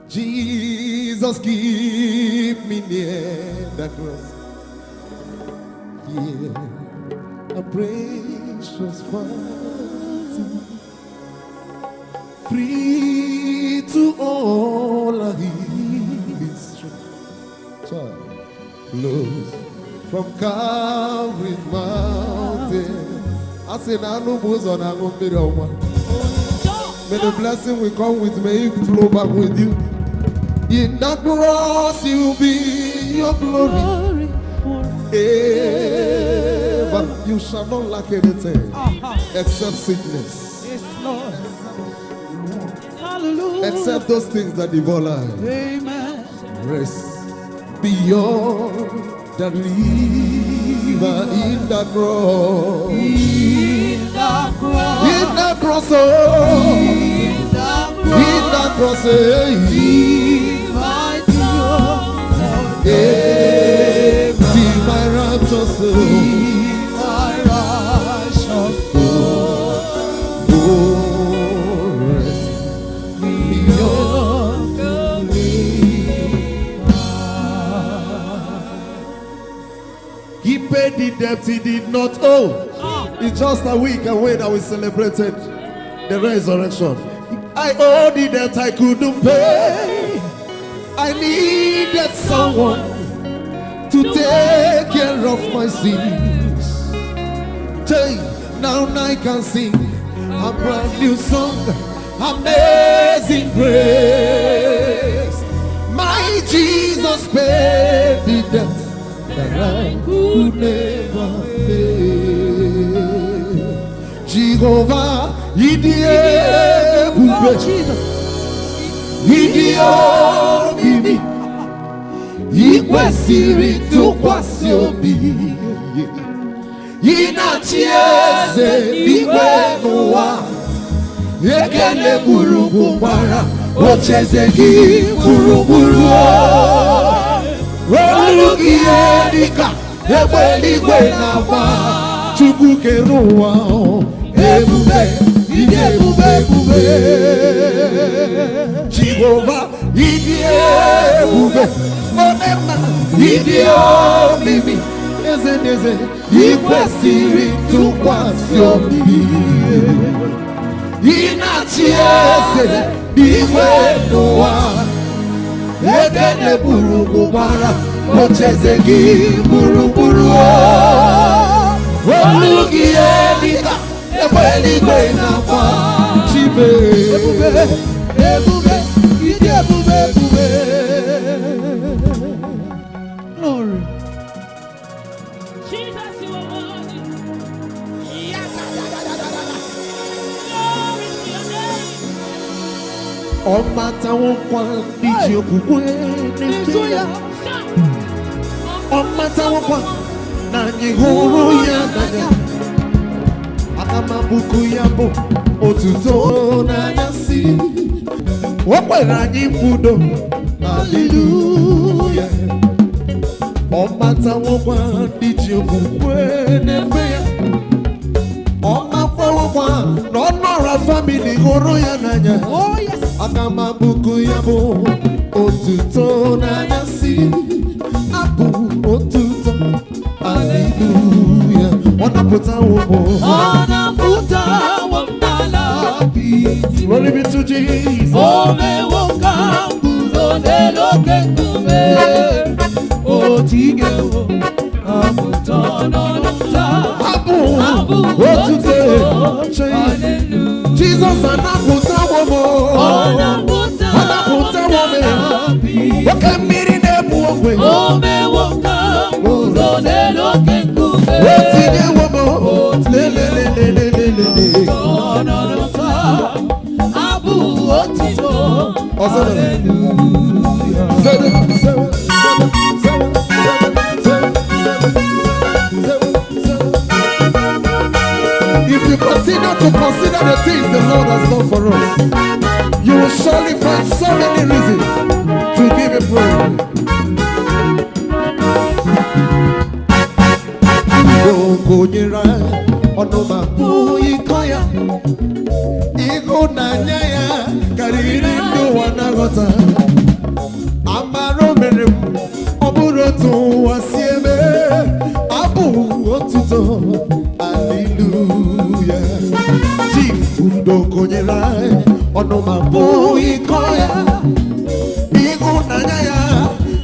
Jesus, keep me near the cross. Yeah, a precious fountain, free to all of His child, flows from Calvary's mountain. I say, I know who's on a one. May the blessing will come with me, flow back with you. In that cross, you'll be your glory. But you shall not lack anything except sickness. Yes, Lord. Hallelujah. Except those things that devour life. Amen. Rest beyond the river in the cross. In the cross. In the cross, oh. In the cross. In the cross, eh. Be my throne. Be my righteous soul. Be my righteous soul. Oh, rest beyond the river. He paid the debt he did not owe. It's just a week away that we celebrated the resurrection. I owed the debt I couldn't pay. I needed someone to take care of my sins. Now I can sing a brand new song, Amazing Grace. My Jesus paid the debt that I could never pay. Jehovah, Idie Bube, Idie Bibi, Ikwesiri tukwasi obi, Inachieze iwe nuwa, Ekele burugu para, Ocheze gi buruburu. Olugi edika, Ebeligwe na wa, Chubuke ruwa, Ebube, Idie Ebube Ebube. Jehovah, Idie Ebube, Onema, Idie Obibi, Eze, Ikwesiri tukwasi obi, Inachieze iwe nuwa, Ekele burugu bara, Ocheze gi buruburu. Olugi edika, Ebeligwe na wa, Chibe, Ebube, Idie Ebube Ebube. Glory. Jesus, you are worthy. Glory to your name. Ọmata wọn kwa diji okukwe n'efe ya. Ọmata wọn kwa na anyị hụrụ ya n'anya. Akamabuku ya bụ otuto n'anyasị. O kwere anyị mfudo. Hallelujah. Ọmata wọn kwa diji okukwe n'efe ya. Ọmata wọn kwa na ọnọrọ family hụrụ ya n'anya. Oh, yes. Akamabuku ya bụ otuto n'anyasị. Abụ otuto. Hallelujah. Ọnapụta ụmụ. Ọnapụta ụmụala biti. Glory be to Jesus. Omewo ka nguzo n'eloke nkume. Otigewo apụta n'ọnụta. Abụ otuto. Hallelujah. Jesus anapụta ụmụ. Ọnapụta ụmụala biti. Oke mmiri na-ebu ogwe. Omewo ka nguzo n'eloke nkume. Otigewo ụmụ. Lelelelelelele. Ọnọnọta abụ otito. Hallelujah. If you continue to consider the things the Lord has done for us, you will surely find so many reasons to give Him praise. Ogonyera onuma ikoya iko na nya ya kariri ndu wanagota ọnụma bụ iko ya ịhụnanya ya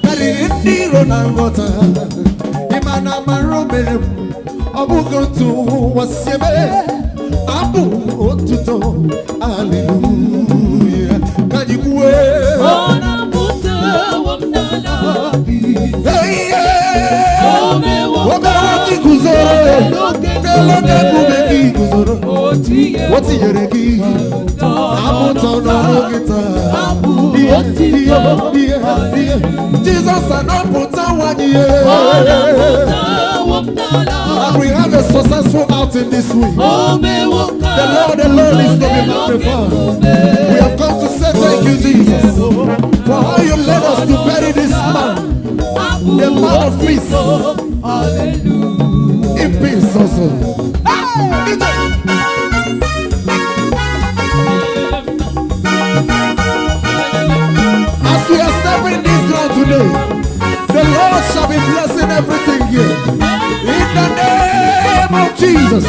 karịrị ndị iro na nghọta ịma na mara o mere m ọ bụghị otu ụwa si eme abụ otuto aleluya ka anyị kwue obere gị guzoro n'elode emume gị guzoro o tinyere gị abụtọ n'ọrụ gị taa ihe Jizọs anọpụta nwanyị ihe. And we have a successful outing this week. The Lord is to be magnified. We have come to say thank you, Jesus, for how you led us to bury this man, the man of peace, in peace also. As we are stepping this ground today, the Lord shall be blessing everything here. In the name of Jesus.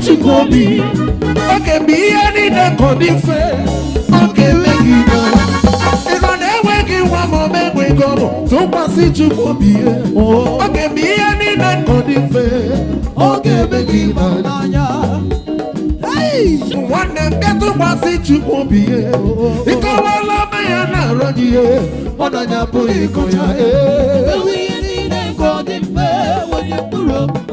Chief okay, be any that could fair. Okay, make it go. If I never give one more, make we go. So pass it to be. Okay, be any that could fair. Okay, make it go. Hey, one day better pass it to be. If I love my hand, run here. What I have put it go. We need a God in fair when you put up.